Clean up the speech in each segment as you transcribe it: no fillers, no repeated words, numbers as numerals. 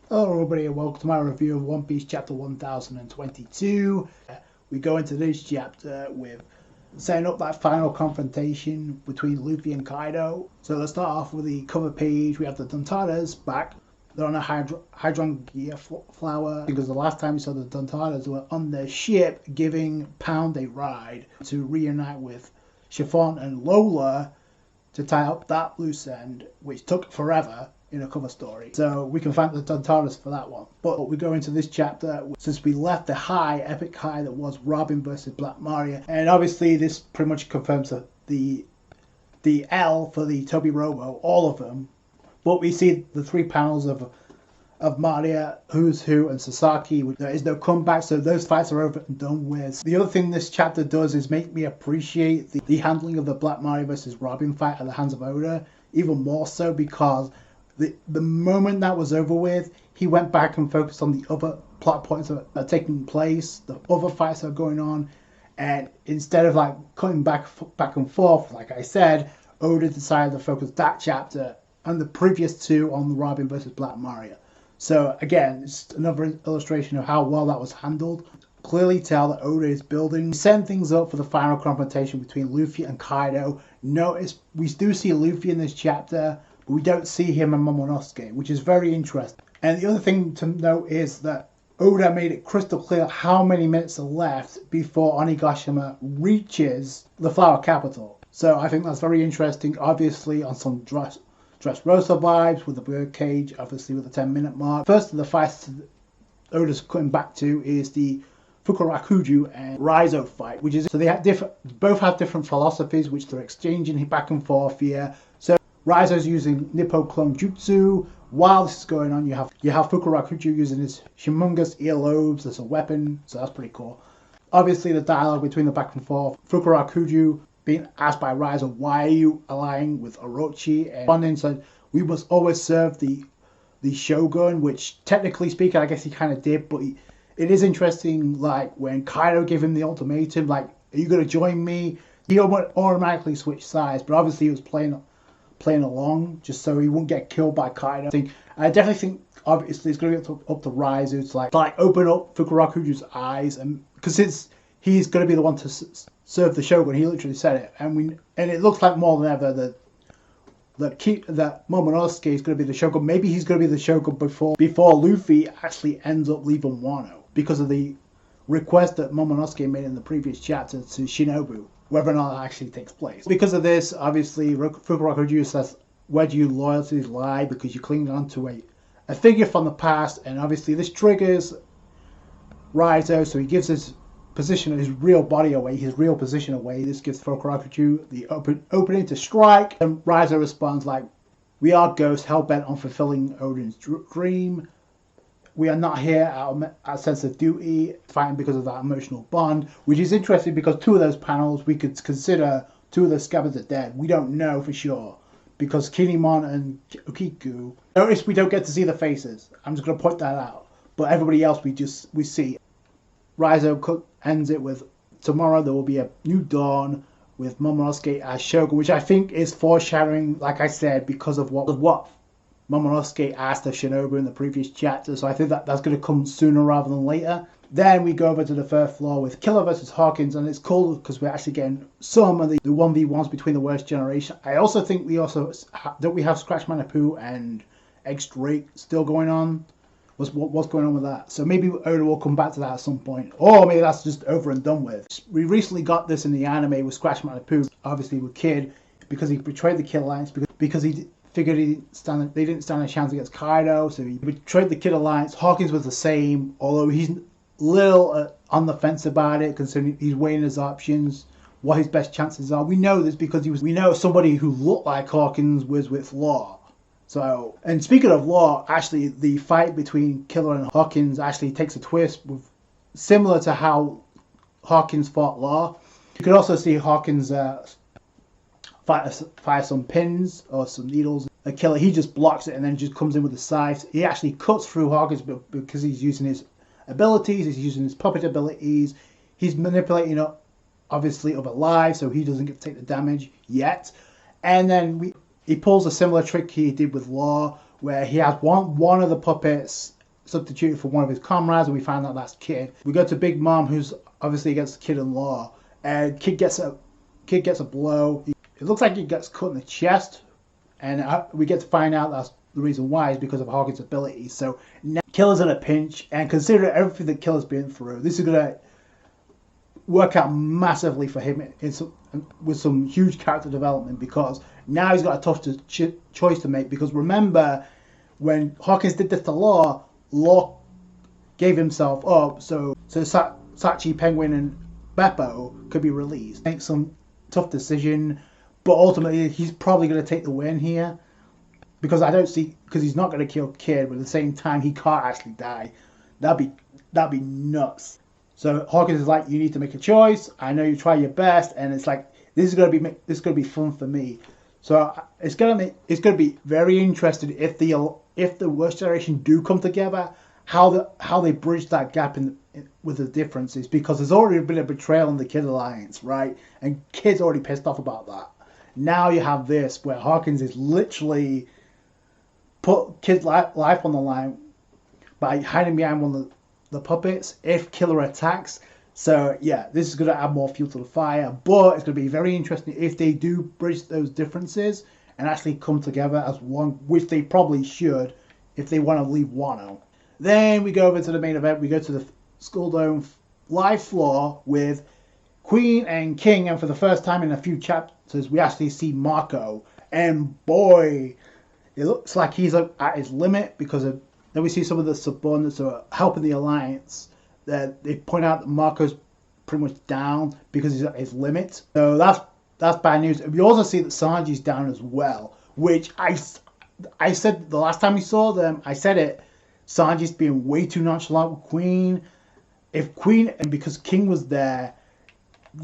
Hello everybody and welcome to my review of One Piece chapter 1022. We go into this chapter with setting up that final confrontation between Luffy and Kaido. So let's start off with the cover page. We have the Tontadas back. They're on a hydrangea flower because the last time we saw the Tontadas were on their ship giving Pound a ride to reunite with Chiffon and Lola to tie up that loose end, which took forever in a cover story. So we can thank the Tontaras for that one. But we go into this chapter since we left the epic high that was Robin versus Black Maria. And obviously this pretty much confirms the L for the Toby Robo, all of them. But we see the three panels of Maria, Who's Who, and Sasaki. There is no comeback, so those fights are over and done with. The other thing this chapter does is make me appreciate the handling of the Black Maria versus Robin fight at the hands of Oda, even more so because the moment that was over with, he went back and focused on the other plot points that are taking place, the other fights that are going on, and instead of like cutting back and forth, like I said, Oda decided to focus that chapter and the previous two on the Robin versus Black Maria. So again, it's another illustration of how well that was handled. Clearly tell that Oda is building, setting things up for the final confrontation between Luffy and Kaido. Notice we do see Luffy in this chapter, but we don't see him and Momonosuke, which is very interesting. And the other thing to note is that Oda made it crystal clear how many minutes are left before Onigashima reaches the Flower Capital. So I think that's very interesting, obviously on some Dressrosa vibes with the birdcage, obviously with the 10-minute mark. First of the fights Oda's coming back to is the Fukurakuju and Raizo fight, which is, so they have both have different philosophies which they're exchanging back and forth here. So Raizo's using Nippo Clone Jutsu. While this is going on, you have Fukurakuju using his humongous earlobes as a weapon, so that's pretty cool. Obviously, the dialogue between the back and forth, Fukurakuju being asked by Raizo, why are you allying with Orochi? And Bondin said, we must always serve the Shogun, which technically speaking, I guess he kind of did, but it is interesting, like, when Kaido gave him the ultimatum, like, are you going to join me? He automatically switched sides, but obviously he was playing along just so he wouldn't get killed by Kaido. I definitely think obviously it's going to be up to Raizo to like open up Fukurakuju's eyes, and because he's going to be the one to serve the Shogun. He literally said it, and it looks like more than ever that Momonosuke is going to be the Shogun. Maybe he's going to be the Shogun before Luffy actually ends up leaving Wano because of the request that Momonosuke made in the previous chapter to Shinobu, whether or not that actually takes place. Because of this, obviously, Fukurakuju says, where do your loyalties lie? Because you cling on to a figure from the past, and obviously this triggers Raizo, so he gives his position, his real body away, his real position away. This gives Fukurakuju the opening to strike, and Raizo responds like, we are ghosts hell-bent on fulfilling Odin's dream. We are not here out of a sense of duty, fighting because of that emotional bond, which is interesting because two of those panels we could consider two of the scabbards are dead. We don't know for sure because Kinemon and Okiku. Notice we don't get to see the faces. I'm just going to point that out. But everybody else we see. Raizo ends it with, tomorrow there will be a new dawn with Momonosuke as Shogun, which I think is foreshadowing, like I said, because of what Momonosuke asked of Shinobu in the previous chapter, so I think that's going to come sooner rather than later. Then we go over to the third floor with Killer versus Hawkins, and it's cool because we're actually getting some of the 1v1s between the worst generation. I also think we have Scratch Manitou and X Drake still going on. What's going on with that? So maybe Oda will come back to that at some point, or maybe that's just over and done with. We recently got this in the anime with Scratch Manitou, obviously with Kid, because he betrayed the Kid Alliance, because he figured they didn't stand a chance against Kaido, so he betrayed the Kid Alliance. Hawkins was the same, although he's a little on the fence about it, considering he's weighing his options, what his best chances are. We know this because we know somebody who looked like Hawkins was with Law. So, and speaking of Law, actually the fight between Killer and Hawkins actually takes a twist, similar to how Hawkins fought Law. You could also see Hawkins fire some pins or some needles. A Killer, he just blocks it and then just comes in with the scythe. He actually cuts through Hawkins because he's using his abilities, he's using his puppet abilities, he's manipulating obviously other lives, so he doesn't get to take the damage yet. And then he pulls a similar trick he did with Law, where he has one of the puppets substituted for one of his comrades, and we find out that's Kid. We go to Big Mom, who's obviously against Kid-in-law, and Kid gets a blow. It looks like he gets cut in the chest, and we get to find out that's the reason why is because of Hawkins' ability. So now Killer's in a pinch, and considering everything that Killer's been through, this is gonna work out massively for him with some huge character development, because now he's got a tough choice to make. Because remember, when Hawkins did this to Law gave himself up so Sachi, Penguin, and Beppo could be released. Make some tough decision, but ultimately he's probably going to take the win here, because he's not going to kill Kid, but at the same time he can't actually die. That'd be nuts. So Hawkins is like, you need to make a choice. I know you try your best, and it's like this is gonna be fun for me. So it's gonna be very interesting if the Worst Generation do come together, how they bridge that gap with the differences, because there's already been a betrayal in the Kid Alliance, right? And Kid's already pissed off about that. Now you have this where Hawkins is literally put Kid's life on the line by hiding behind one of the puppets if Killer attacks. So yeah, this is going to add more fuel to the fire, but it's going to be very interesting if they do bridge those differences and actually come together as one, which they probably should if they want to leave Wano. Then we go over to the main event. We go to the Skull Dome live floor with Queen and King, and for the first time in a few chapters we actually see Marco, and boy, it looks like he's at his limit, because then we see some of the subordinates who are helping the Alliance. That they point out that Marco's pretty much down because he's at his limit. So that's bad news. We also see that Sanji's down as well, which I said the last time we saw them. I said it. Sanji's being way too nonchalant with Queen. And because King was there,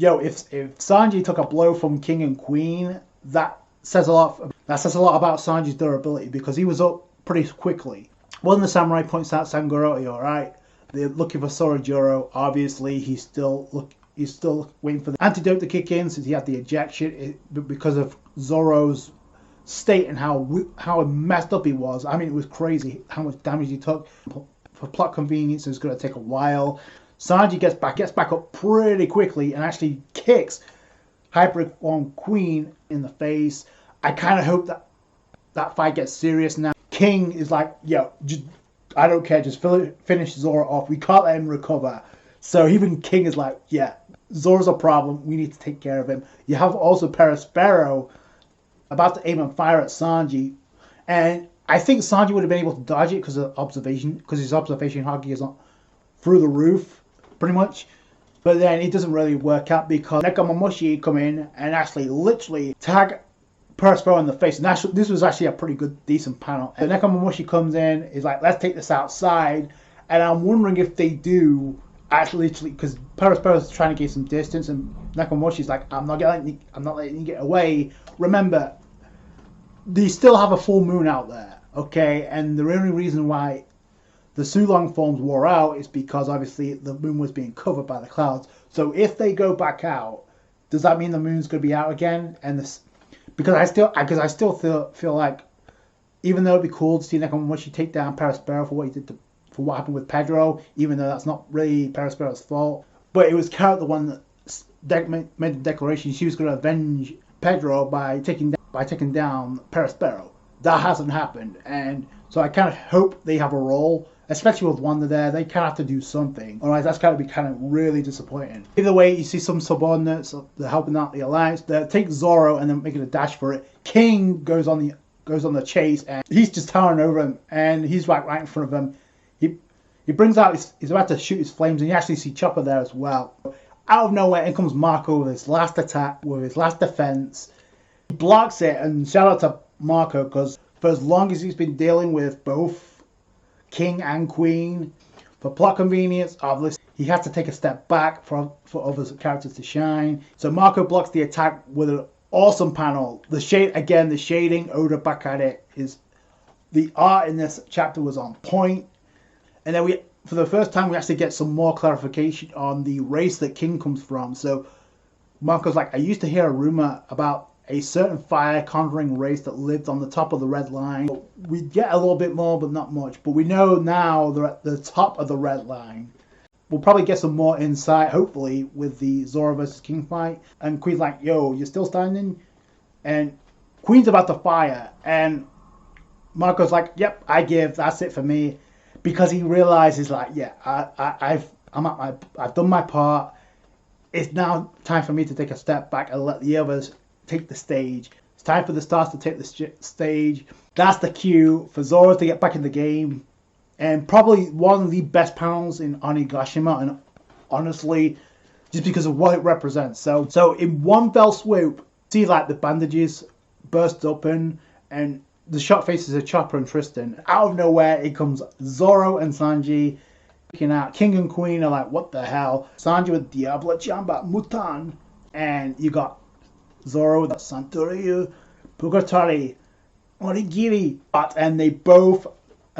if Sanji took a blow from King and Queen, that says a lot about Sanji's durability, because he was up pretty quickly. One of the samurai points out Sangoroti, alright. They're looking for Sorojuro. Obviously, he's still waiting for the antidote to kick in, since he had the ejection, because of Zoro's state and how messed up he was. I mean, it was crazy how much damage he took. For plot convenience, it's going to take a while. Sanji gets back up pretty quickly and actually kicks Hyper on Queen in the face. I kind of hope that fight gets serious now. King is like, I don't care, just finish Zoro off. We can't let him recover. So even King is like, yeah, Zoro's a problem. We need to take care of him. You have also Perospero about to aim and fire at Sanji. And I think Sanji would have been able to dodge it because his observation haki is through the roof, pretty much. But then it doesn't really work out, because Nekomamushi come in and actually literally tag Perospero in the face. And this was actually a pretty decent panel. And Nekomamushi comes in, is like, let's take this outside. And I'm wondering if they do actually, because Perospero's trying to gain some distance, and Nekomamushi's like, I'm not letting you get away. Remember, they still have a full moon out there, okay? And the only reason why the Sulong forms wore out is because obviously the moon was being covered by the clouds. So if they go back out, does that mean the moon's going to be out again? And this, because I still feel like, even though it'd be cool to see Nekomamushi take down Perospero for what happened with Pedro, even though that's not really Perospero's fault, but it was Carrot the one that made the declaration she was going to avenge Pedro by taking down Perospero. That hasn't happened, and so I kind of hope they have a role, especially with Wanda there. They kind of have to do something, otherwise that's going to be kind of really disappointing. Either way, you see some subordinates they're helping out the Alliance. They take Zoro and then making a dash for it. King goes on the chase, and he's just towering over him, and he's right in front of him. He brings out he's about to shoot his flames, and you actually see Chopper there as well. Out of nowhere, in comes Marco with his last attack, with his last defense. He blocks it, and shout out to Marco, because for as long as he's been dealing with both King and Queen, for plot convenience, obviously he has to take a step back for other characters to shine. So Marco blocks the attack with an awesome panel. The shading, Oda back at it, is the art in this chapter was on point. And then for the first time, we actually get some more clarification on the race that King comes from. So Marco's like, I used to hear a rumor about a certain fire conjuring race that lived on the top of the red line. We get a little bit more, but not much. But we know now they're at the top of the red line. We'll probably get some more insight, hopefully, with the Zoro versus King fight. And Queen's like, yo, you're still standing? And Queen's about to fire. And Marco's like, yep, I give. That's it for me. Because he realizes, like, yeah, I've done my part. It's now time for me to take a step back and let the others take the stage. It's time for the stars to take the stage. That's the cue for Zoro to get back in the game. And probably one of the best panels in Onigashima, and honestly, just because of what it represents. So in one fell swoop, see like the bandages burst open, and the shot faces of Chopper and Tristan. Out of nowhere, it comes Zoro and Sanji freaking out. King and Queen are like, what the hell? Sanji with Diablo Chamba Mutan, and you got Zoro with Santoryu, Purgatory, Origiri, and they both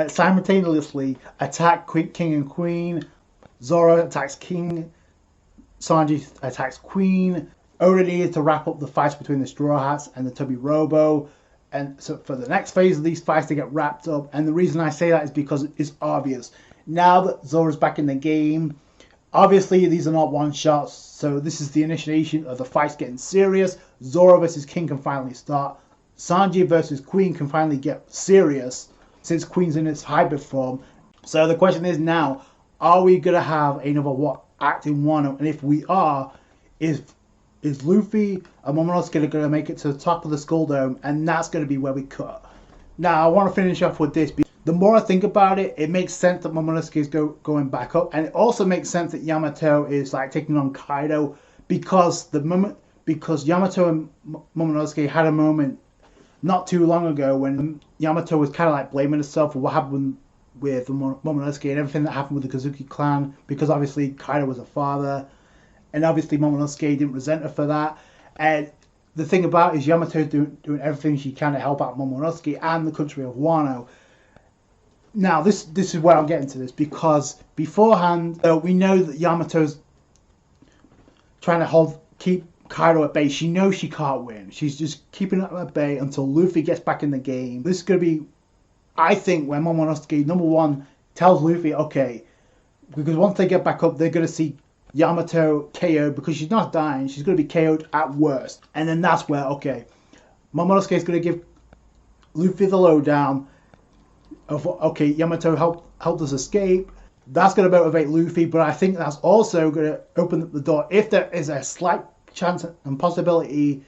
simultaneously attack King and Queen. Zoro attacks King, Sanji attacks Queen. Already needed to wrap up the fights between the Straw Hats and the Tubby Robo. And so for the next phase of these fights to get wrapped up, and the reason I say that is because it's obvious. Now that Zoro's back in the game, obviously these are not one-shots, so this is the initiation of the fights getting serious. Zoro versus King can finally start. Sanji versus Queen can finally get serious, since Queen's in its hybrid form. So the question is now, are we going to have another act in Wano? And if we are, is Luffy and Momonosuke going to make it to the top of the Skull Dome? And that's going to be where we cut. Now, I want to finish off with this. The more I think about it, it makes sense that Momonosuke is going back up. And it also makes sense that Yamato is like taking on Kaido, because Yamato and Momonosuke had a moment not too long ago when Yamato was kind of like blaming himself for what happened with Momonosuke and everything that happened with the Kazuki clan, because obviously Kaido was a father, and obviously Momonosuke didn't resent her for that. And the thing about it is Yamato doing everything she can to help out Momonosuke and the country of Wano. Now this is where I'm getting to this, because beforehand we know that Yamato's trying to keep Kaido at bay. She knows she can't win. She's just keeping it at bay until Luffy gets back in the game. This is going to be, I think, when Momonosuke, number one, tells Luffy, okay, because once they get back up, they're going to see Yamato KO'd, because she's not dying. She's going to be KO'd at worst. And then that's where, okay, Momonosuke is going to give Luffy the lowdown of, okay, Yamato helped us escape. That's going to motivate Luffy, but I think that's also going to open up the door, if there is a slight chance and possibility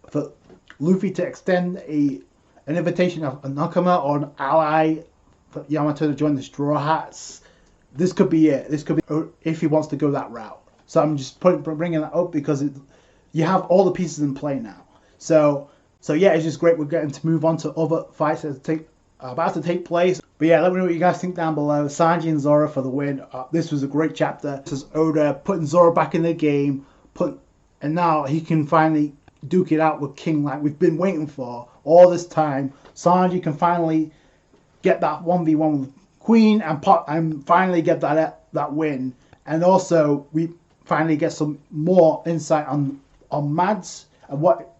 for Luffy to extend an invitation of a Nakama or an ally for Yamato to join the Straw Hats. This could be it. This could be if he wants to go that route. So I'm just bringing that up because you have all the pieces in play now. So yeah, it's just great. We're getting to move on to other fights that are about to take place. But yeah, let me know what you guys think down below. Sanji and Zoro for the win. This was a great chapter. This is Oda putting Zoro back in the game, and now he can finally duke it out with King like we've been waiting for all this time. Sanji can finally get that 1v1 with Queen and finally get that win. And also we finally get some more insight on Mads and what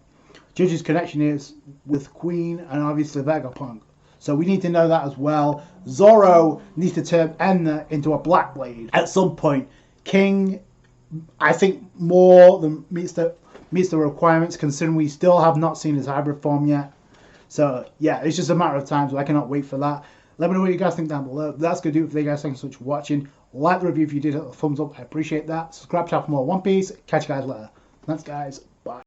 Judge's connection is with Queen and obviously Vegapunk. So we need to know that as well. Zoro needs to turn Enna into a Black Blade at some point. King, I think, more than meets the requirements, considering we still have not seen his hybrid form yet. So yeah, it's just a matter of time, so I cannot wait for that. Let me know what you guys think down below. That's going to do it for you guys. Thanks so much for watching. Like the review if you did, hit the thumbs up. I appreciate that. Subscribe to for more One Piece. Catch you guys later. Thanks, guys.